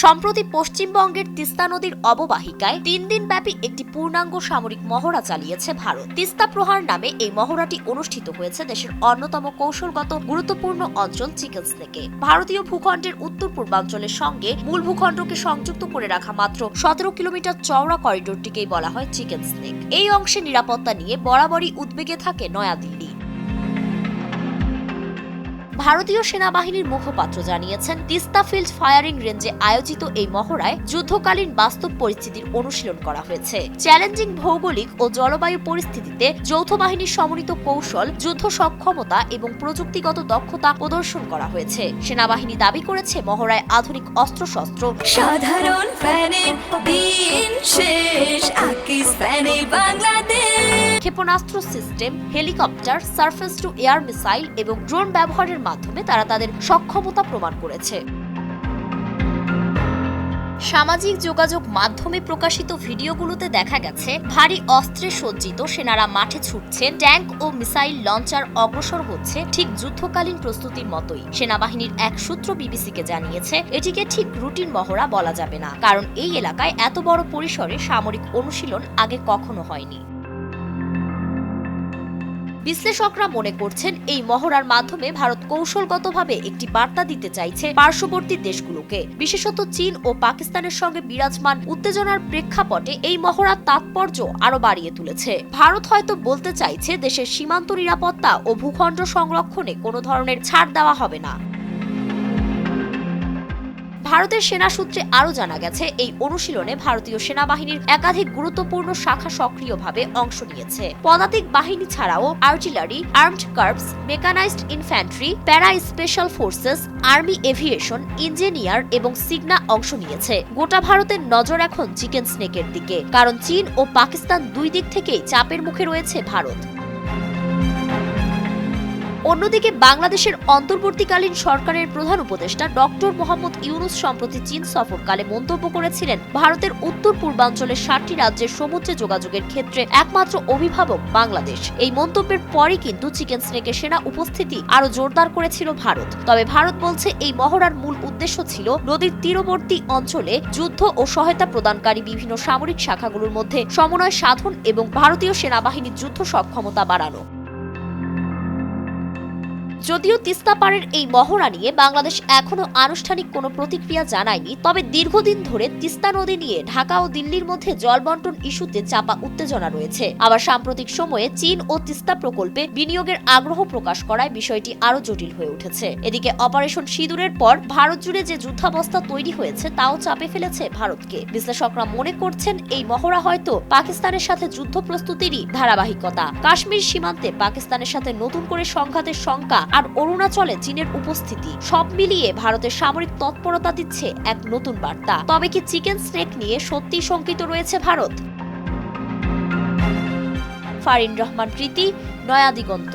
সম্প্রতি পশ্চিমবঙ্গের তিস্তা নদীর অববাহিকায় 3 দিনব্যাপী একটি পূর্ণাঙ্গ সামরিক মহড়া চালিয়েছে ভারত। তিস্তা প্রহার নামে এই মহড়াটি অনুষ্ঠিত হয়েছে দেশের অন্যতম কৌশলগত গুরুত্বপূর্ণ অঞ্চল চিকেন স্নেকে। ভারতীয় ভূখণ্ডের উত্তর পূর্বাঞ্চলের সঙ্গে মূল ভূখণ্ডকে সংযুক্ত করে রাখা মাত্র 17 কিলোমিটার চওড়া করিডোরটিকেই বলা হয় চিকেন স্নেক। এই অংশে নিরাপত্তা নিয়ে বরাবরই উদ্বেগে থাকে নয়াদিল্লি। ভারতীয় সেনাবাহিনীর মুখপাত্র জানিয়েছেন, তিস্তা ফিল্ড ফায়ারিং রেঞ্জে আয়োজিত এই মহড়ায় যুদ্ধকালীন বাস্তব পরিস্থিতির অনুশীলন করা হয়েছে। চ্যালেঞ্জিং ভৌগোলিক ও জলবায়ু পরিস্থিতিতে যৌথ বাহিনীর সমন্বিত কৌশল, যুদ্ধ সক্ষমতা এবং প্রযুক্তিগত দক্ষতা প্রদর্শন করা হয়েছে। সেনাবাহিনী দাবি করেছে, মহড়ায় আধুনিক অস্ত্রশস্ত্র, সাধারণ ফ্যানের দিন শেষ, আকিস ফ্যানে বাংলাদেশ, ক্ষেপণাস্ত্র system, helicopter, surface two air missile এবং ড্রোন ব্যবহারের মাধ্যমে তারা তাদের সক্ষমতা প্রমাণ করেছে। সামাজিক যোগাযোগ মাধ্যমে প্রকাশিত ভিডিওগুলোতে দেখা গেছে, ভারী অস্ত্রে সজ্জিত সেনারা মাঠে ছুটছেন, ট্যাঙ্ক ও মিসাইল লঞ্চার অগ্রসর হচ্ছে ঠিক যুদ্ধকালীন প্রস্তুতির মতোই। সেনাবাহিনীর এক সূত্র বিবিসিকে জানিয়েছে, এটিকে ঠিক রুটিন মহড়া বলা যাবে না, কারণ এই এলাকায় এত বড় পরিসরে সামরিক অনুশীলন আগে কখনো হয়নি। বিশ্লেষকরা মনে করছেন, এই মহড়ার মাধ্যমে ভারত কৌশলগতভাবে একটি বার্তা দিতে চাইছে পার্শ্ববর্তী দেশগুলোকে। বিশেষত চীন ও পাকিস্তানের সঙ্গে বিরাজমান উত্তেজনার প্রেক্ষাপটে এই মহড়ার তাৎপর্য আরো বাড়িয়ে তুলেছে। ভারত হয়তো বলতে চাইছে, দেশের সীমান্ত নিরাপত্তা ও ভূখণ্ড সংরক্ষণে কোনো ধরনের ছাড় দেওয়া হবে না। ভারতের সেনা সূত্রে আরও জানা গেছে, এই অনুশীলনে ভারতীয় সেনাবাহিনীর একাধিক গুরুত্বপূর্ণ শাখা সক্রিয়ভাবে অংশ নিয়েছে। পদাতিক বাহিনী ছাড়াও artillery, armed corps, mechanised infantry, প্যারা special forces, army aviation, engineer এবং সিগনা অংশ নিয়েছে। গোটা ভারতের নজর এখন চিকেন স্নেকের দিকে, কারণ চীন ও পাকিস্তান দুই দিক থেকেই চাপের মুখে রয়েছে ভারত। অন্যদিকে বাংলাদেশের অন্তর্বর্তীকালীন সরকারের প্রধান উপদেষ্টা ডক্টর মোহাম্মদ ইউনূস সম্প্রতি চীন সফরকালে মন্তব্য করেছিলেন, ভারতের উত্তর পূর্বাঞ্চলের 7টি রাজ্যের সমুদ্রে যোগাযোগের ক্ষেত্রে একমাত্র অভিভাবক বাংলাদেশ। এই মন্তব্যের পরই কিন্তু চিকেন স্নেকে সেনা উপস্থিতি আরো জোরদার করেছিল ভারত। তবে ভারত বলছে, এই মহড়ার মূল উদ্দেশ্য ছিল নদীর তীরবর্তী অঞ্চলে যুদ্ধ ও সহায়তা প্রদানকারী বিভিন্ন সামরিক শাখাগুলোর মধ্যে সমন্বয় সাধন এবং ভারতীয় সেনাবাহিনীর যুদ্ধ সক্ষমতা বাড়ানো। যদিও তিস্তা পাড়ের এই মহড়া নিয়ে বাংলাদেশ এখনো আনুষ্ঠানিক কোনো প্রতিক্রিয়া জানায়নি, তবে দীর্ঘদিন ধরে তিস্তা নদী নিয়ে ঢাকা ও দিল্লির মধ্যে জল বন্টন ইস্যুতে চাপা উত্তেজনা রয়েছে। আবার সাম্প্রতিক সময়ে চীন ও তিস্তা প্রকল্পে বিনিয়োগের আগ্রহ প্রকাশ করায় বিষয়টি আরো জটিল হয়ে উঠেছে। এদিকে অপারেশন সিঁদুরের পর ভারত জুড়ে যে যুদ্ধাবস্থা তৈরি হয়েছে তাও চাপে ফেলেছে ভারতকে। বিশ্লেষকরা মনে করছেন, এই মহড়া হয়তো পাকিস্তানের সাথে যুদ্ধ প্রস্তুতিরই ধারাবাহিকতা। কাশ্মীর সীমান্তে পাকিস্তানের সাথে নতুন করে সংঘাতের শঙ্কা আর অরুণাচলে চীনের উপস্থিতি, সব মিলিয়ে ভারতের সামরিক তৎপরতা দিচ্ছে এক নতুন বার্তা। তবে কি চিকেন স্নেক নিয়ে সত্যি শঙ্কিত রয়েছে ভারত? ফারিন রহমান প্রীতি, নয়া দিগন্ত।